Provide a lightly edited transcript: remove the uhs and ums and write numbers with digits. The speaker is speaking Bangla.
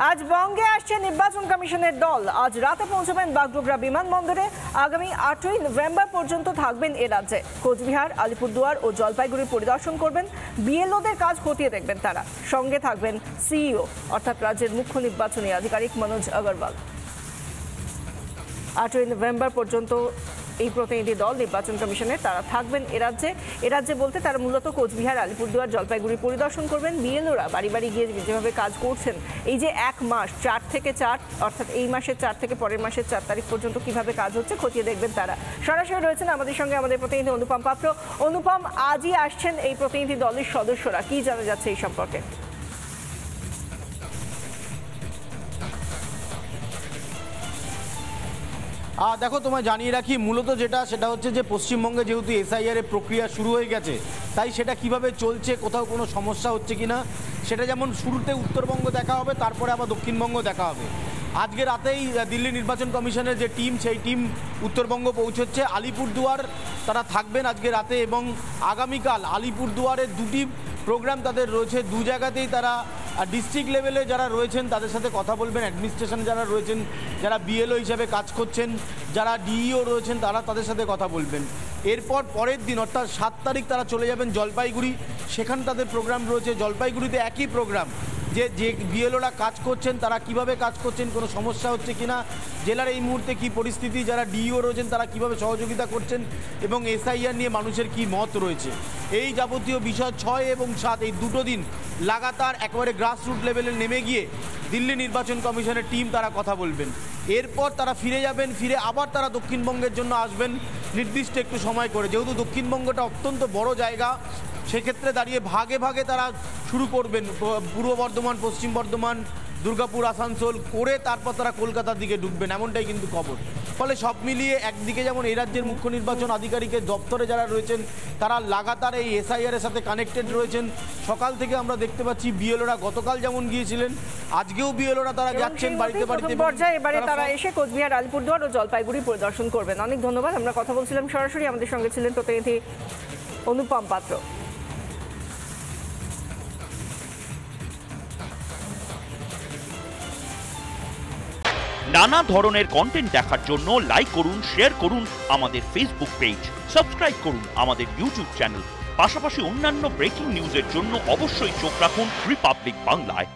আজ বঙ্গে আসছে নির্বাচন কমিশনের দল। আজ রাতে পৌঁছবেন বাগডোগরা বিমানবন্দরে। আগামী 8ই নভেম্বর পর্যন্ত থাকবেন এ রাজ্যে। কোচবিহার, আলিপুরদুয়ার ও জলপাইগুড়ি পরিদর্শন করবেন। বিএলওদের কাজ খতিয়ে দেখবেন তারা। সঙ্গে থাকবেন সিইও অর্থাৎ রাজ্যের মুখ্য নির্বাচনী আধিকারিক মনোজ আগরওয়াল। 8ই নভেম্বর পর্যন্ত এই প্রতিনিধি দল নির্বাচন কমিশনের তারা থাকবেন এ রাজ্যে বলতে তারা মূলত কোচবিহার, আলিপুরদুয়ার, জলপাইগুড়ি পরিদর্শন করবেন। বিএলওরা বাড়ি বাড়ি গিয়ে যেভাবে কাজ করছেন, এই যে এক মাস 4 থেকে 4 অর্থাৎ এই মাসের 4 থেকে পরের মাসের 4 তারিখ পর্যন্ত কিভাবে কাজ হচ্ছে খতিয়ে দেখবেন তারা। সরাসরি রয়েছেন আমাদের সঙ্গে আমাদের প্রতিনিধি অনুপম পাত্র। অনুপম, আজই আসছেন এই প্রতিনিধি দলের সদস্যরা, কি জানা যাচ্ছে এই সম্পর্কে? দেখো, তোমায় জানিয়ে রাখি মূলত সেটা হচ্ছে যে পশ্চিমবঙ্গে যেহেতু এসআইআর এর প্রক্রিয়া শুরু হয়ে গেছে, তাই সেটা কিভাবে চলছে, কোথাও কোনো সমস্যা হচ্ছে কিনা সেটা যেমন শুরুতে উত্তরবঙ্গ দেখা হবে, তারপরে আবার দক্ষিণবঙ্গ দেখা হবে। আজকে রাতেই দিল্লি নির্বাচন কমিশনের যে টিম, সেই টিম উত্তরবঙ্গ পৌঁছচ্ছে। আলিপুরদুয়ার তারা থাকবেন আজকে রাতে এবং আগামীকাল আলিপুরদুয়ারের দুটি প্রোগ্রাম তাদের রয়েছে। দু জায়গাতেই তারা ডিস্ট্রিক্ট লেভেলে যারা রয়েছেন তাদের সাথে কথা বলবেন, অ্যাডমিনিস্ট্রেশনে যারা রয়েছেন, যারা বিএলও হিসাবে কাজ করছেন, যারা ডিইও রয়েছেন তারা তাদের সাথে কথা বলবেন। এরপর পরের দিন অর্থাৎ 7 তারিখ তারা চলে যাবেন জলপাইগুড়ি, সেখানে তাদের প্রোগ্রাম রয়েছে। জলপাইগুড়িতে একই প্রোগ্রাম, যে বিএলওরা কাজ করছেন তারা কিভাবে কাজ করছেন, কোনো সমস্যা হচ্ছে কিনা, জেলার এই মুহূর্তে কি পরিস্থিতি, যারা ডিইও রয়েছেন তারা কিভাবে সহযোগিতা করছেন এবং এসআইআর নিয়ে মানুষের কি মত রয়েছে, এই যাবতীয় বিষয় 6 এবং 7 এই দুটো দিন লাগাতার একেবারে গ্রাসরুট লেভেলে নেমে গিয়ে দিল্লি নির্বাচন কমিশনের টিম তারা কথা বলবেন। এরপর তারা ফিরে যাবেন, ফিরে আবার তারা দক্ষিণবঙ্গের জন্য আসবেন নির্দিষ্ট একটু সময় করে। যেহেতু দক্ষিণবঙ্গটা অত্যন্ত বড় জায়গা, সেক্ষেত্রে দাঁড়িয়ে ভাগে ভাগে তারা শুরু করবেন পূর্ব বর্ধমান, পশ্চিম বর্ধমান, দুর্গাপুর, আসানসোল করে তারপর তারা কলকাতার দিকে ঢুকবেন, এমনটাই কিন্তু খবর। ফলে সব মিলিয়ে একদিকে যেমন এই রাজ্যের মুখ্য নির্বাচন আধিকারিকের দপ্তরে যারা রয়েছেন তারা লাগাতার এই এসআইআর এর সাথে কানেক্টেড রয়েছেন। সকাল থেকে আমরা দেখতে পাচ্ছি বিএলওরা গতকাল যেমন গিয়েছিলেন, আজকেও বিএলওরা তারা যাচ্ছেন বাড়িতে বাড়িতে। এবারে তারা এসে কোচবিহার, আলিপুরদুয়ার ও জলপাইগুড়ি পরিদর্শন করবেন। অনেক ধন্যবাদ। আমরা কথা বলছিলাম সরাসরি, আমাদের সঙ্গে ছিলেন প্রতিনিধি অনুপম পাত্র। নানা ধরনের কন্টেন্ট দেখার জন্য লাইক করুন, শেয়ার করুন আমাদের ফেসবুক পেজ, সাবস্ক্রাইব করুন আমাদের ইউটিউব চ্যানেল। পাশাপাশি অন্যান্য ব্রেকিং নিউজের জন্য অবশ্যই চোখ রাখুন রিপাবলিক বাংলায়।